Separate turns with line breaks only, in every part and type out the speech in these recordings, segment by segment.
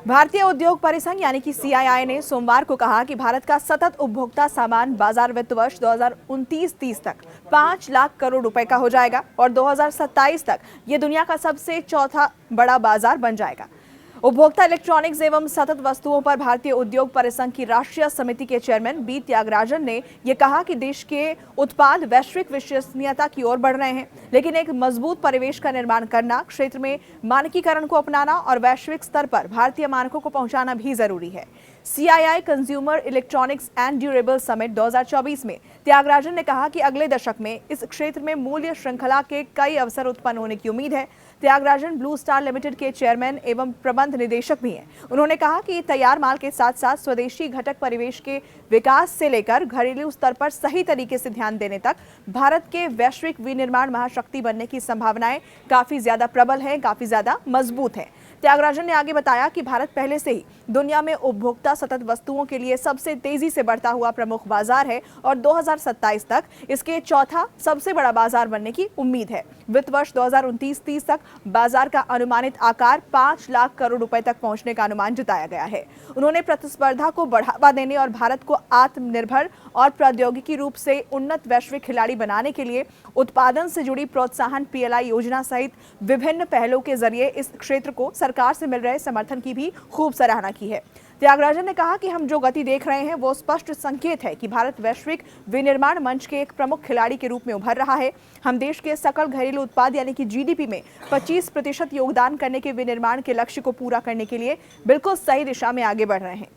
भारतीय उद्योग परिसंघ यानी कि सीआईआई ने सोमवार को कहा कि भारत का सतत उपभोक्ता सामान बाजार वित्त वर्ष 2029-30 तक 5 लाख करोड़ रुपए का हो जाएगा और 2027 तक ये दुनिया का सबसे चौथा बड़ा बाजार बन जाएगा। उपभोक्ता इलेक्ट्रॉनिक्स एवं सतत वस्तुओं पर भारतीय उद्योग परिसंघ की राष्ट्रीय समिति के चेयरमैन बी त्यागराजन ने यह कहा कि देश के उत्पाद वैश्विक विश्वसनीयता की ओर बढ़ रहे हैं, लेकिन एक मजबूत परिवेश का निर्माण करना, क्षेत्र में मानकीकरण को अपनाना और वैश्विक स्तर पर भारतीय मानकों को पहुंचाना भी जरूरी है। CII consumer electronics and durable summit 2024 में त्यागराजन ने कहा कि अगले दशक में इस क्षेत्र में मूल्य श्रृंखला के कई अवसर उत्पन्न होने की उम्मीद है। त्यागराजन ब्लू स्टार लिमिटेड के चेयरमैन एवं प्रबंध निदेशक भी हैं। उन्होंने कहा कि तैयार माल के साथ साथ स्वदेशी घटक परिवेश के विकास से लेकर घरेलू स्तर पर सही तरीके से ध्यान देने तक भारत के वैश्विक विनिर्माण महाशक्ति बनने की संभावनाएं काफी ज्यादा प्रबल हैं, काफी ज्यादा मजबूत हैं। त्यागराजन ने आगे बताया कि भारत पहले से ही दुनिया में उपभोक्ता सतत वस्तुओं के लिए सबसे तेजी से बढ़ता हुआ प्रमुख बाजार है और 2027 तक इसके चौथा सबसे बड़ा बाजार बनने की उम्मीद है। वित्त वर्ष 2029-30 तक बाजार का अनुमानित आकार 5 लाख करोड़ रुपए तक पहुंचने का अनुमान जताया गया है। उन्होंने प्रतिस्पर्धा को बढ़ावा देने और भारत को आत्मनिर्भर और प्रौद्योगिकी रूप से उन्नत वैश्विक खिलाड़ी बनाने के लिए उत्पादन से जुड़ी प्रोत्साहन पीएलआई योजना सहित विभिन्न पहलों के जरिए इस क्षेत्र को सरकार से मिल रहे समर्थन की भी खूब सराहना की है। त्यागराजन ने कहा कि हम जो गति देख रहे हैं वो स्पष्ट संकेत है कि भारत वैश्विक विनिर्माण मंच के एक प्रमुख खिलाड़ी के रूप में उभर रहा है। हम देश के सकल घरेलू उत्पाद यानी कि जीडीपी में 25% योगदान करने के विनिर्माण के लक्ष्य को पूरा करने के लिए बिल्कुल सही दिशा में आगे बढ़ रहे हैं।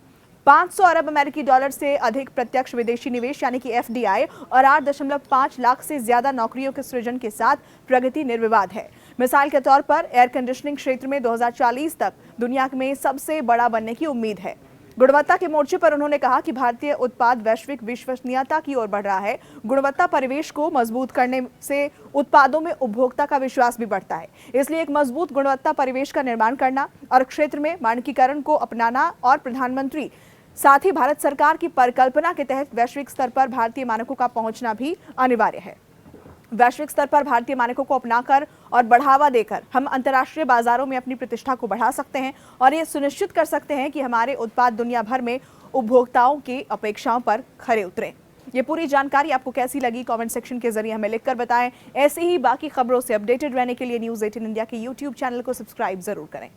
500 अरब अमेरिकी डॉलर से अधिक प्रत्यक्ष विदेशी निवेश यानी कि एफडीआई और 8.5 लाख से ज्यादा नौकरियों के सृजन के साथ प्रगति निर्विवाद है। मिसाल के तौर पर एयर कंडीशनिंग क्षेत्र में 2040 तक दुनिया में सबसे बड़ा बनने की उम्मीद है। गुणवत्ता के मोर्चे पर उन्होंने कहा कि भारतीय उत्पाद वैश्विक विश्वसनीयता की ओर बढ़ रहा है। गुणवत्ता परिवेश को मजबूत करने से उत्पादों में उपभोक्ता का विश्वास भी बढ़ता है। इसलिए एक मजबूत गुणवत्ता परिवेश का निर्माण करना और क्षेत्र में मानकीकरण को अपनाना और प्रधानमंत्री साथ ही भारत सरकार की परिकल्पना के तहत वैश्विक स्तर पर भारतीय मानकों का पहुंचना भी अनिवार्य है। वैश्विक स्तर पर भारतीय मानकों को अपनाकर और बढ़ावा देकर हम अंतर्राष्ट्रीय बाजारों में अपनी प्रतिष्ठा को बढ़ा सकते हैं और ये सुनिश्चित कर सकते हैं कि हमारे उत्पाद दुनिया भर में उपभोक्ताओं की अपेक्षाओं पर खरे उतरें। ये पूरी जानकारी आपको कैसी लगी कमेंट सेक्शन के जरिए हमें लिखकर बताएं। ऐसे ही बाकी खबरों से अपडेटेड रहने के लिए न्यूज़ 18 इंडिया के यूट्यूब चैनल को सब्सक्राइब जरूर करें।